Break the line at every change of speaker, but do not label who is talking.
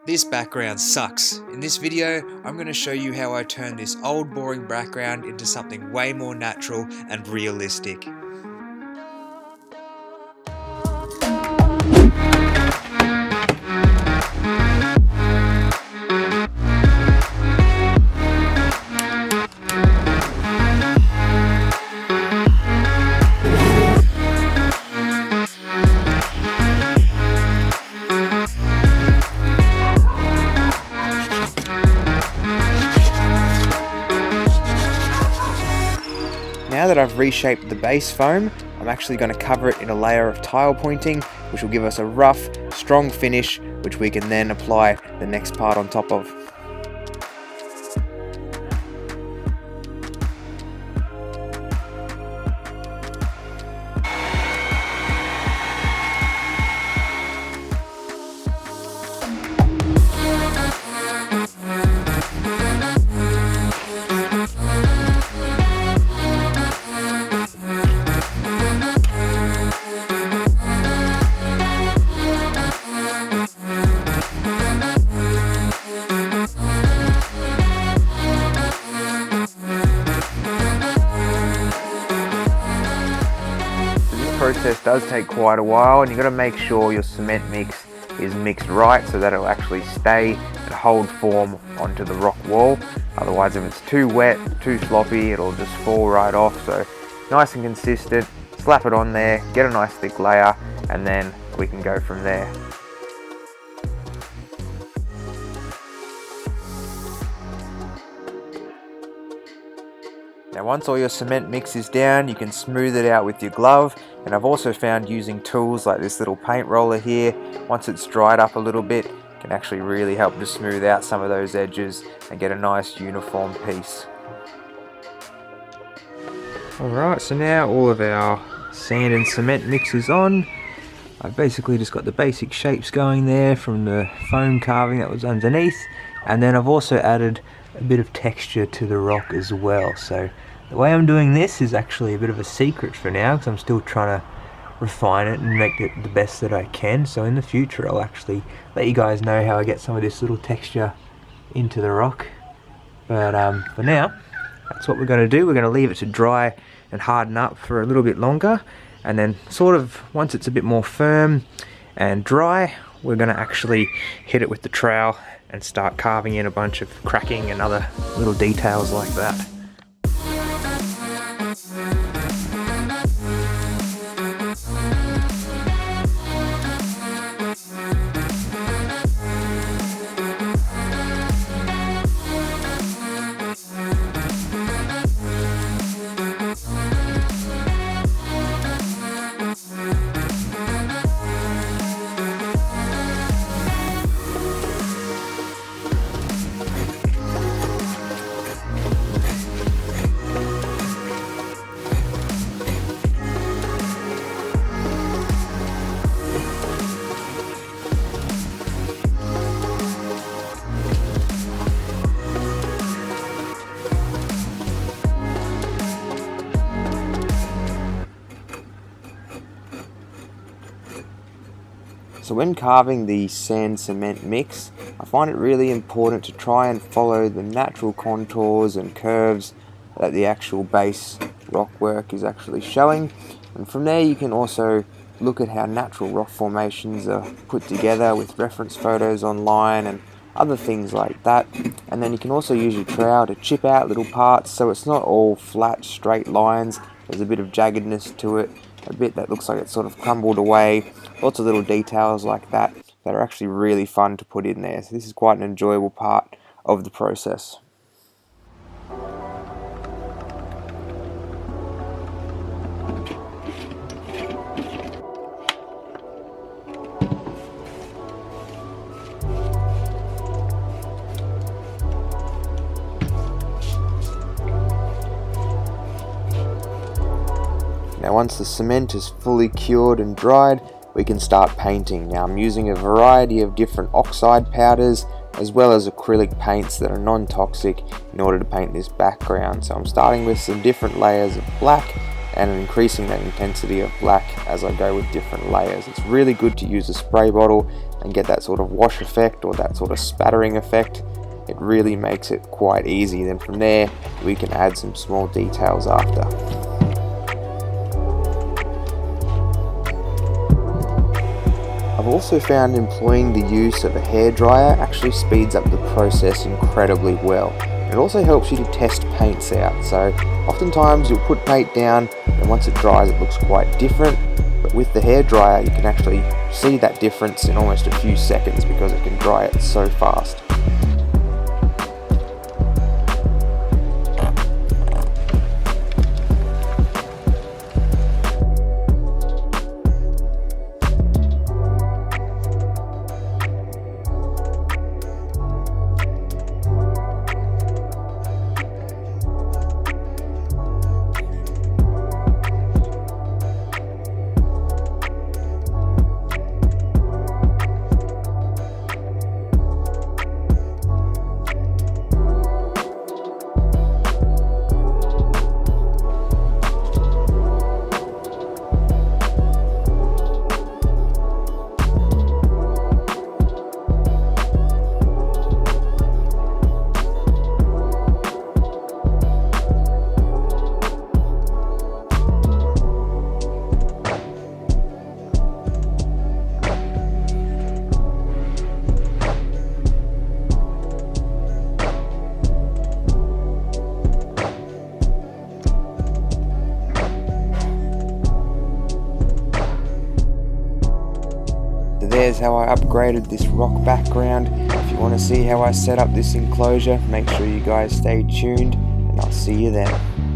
This background sucks. In this video, I'm going to show you how I turn this old boring background into something way more natural and realistic. Now that I've reshaped the base foam, I'm actually going to cover it in a layer of tile pointing, which will give us a rough, strong finish, which we can then apply the next part on top of. Process does take quite a while, and you've got to make sure your cement mix is mixed right so that it'll actually stay and hold form onto the rock wall. Otherwise, if it's too wet, too sloppy, it'll just fall right off. So nice and consistent, slap it on there, get a nice thick layer, and then we can go from there. Now once all your cement mix is down, you can smooth it out with your glove, and I've also found using tools like this little paint roller here, once it's dried up a little bit, can actually really help to smooth out some of those edges and get a nice uniform piece. Alright, so now all of our sand and cement mix is on. I've basically just got the basic shapes going there from the foam carving that was underneath, and then I've also added a bit of texture to the rock as well. So the way I'm doing this is actually a bit of a secret for now, because I'm still trying to refine it and make it the best that I can. So in the future I'll actually let you guys know how I get some of this little texture into the rock. But for now, that's what we're going to do. We're going to leave it to dry and harden up for a little bit longer, and then sort of once it's a bit more firm and dry, we're going to actually hit it with the trowel and start carving in a bunch of cracking and other little details like that. So when carving the sand cement mix, I find it really important to try and follow the natural contours and curves that the actual base rock work is actually showing. And from there you can also look at how natural rock formations are put together with reference photos online and other things like that. And then you can also use your trowel to chip out little parts so it's not all flat straight lines. There's a bit of jaggedness to it, a bit that looks like it's sort of crumbled away. Lots of little details like that that are actually really fun to put in there. So this is quite an enjoyable part of the process. Now once the cement is fully cured and dried, we can start painting. Now I'm using a variety of different oxide powders as well as acrylic paints that are non-toxic in order to paint this background. So I'm starting with some different layers of black and increasing that intensity of black as I go with different layers. It's really good to use a spray bottle and get that sort of wash effect or that sort of spattering effect, it really makes it quite easy. Then from there we can add some small details after. I've also found employing the use of a hairdryer actually speeds up the process incredibly well. It also helps you to test paints out. So oftentimes you'll put paint down and once it dries it looks quite different, but with the hairdryer you can actually see that difference in almost a few seconds because it can dry it so fast. There's how I upgraded this rock background. If you want to see how I set up this enclosure, make sure you guys stay tuned and I'll see you then.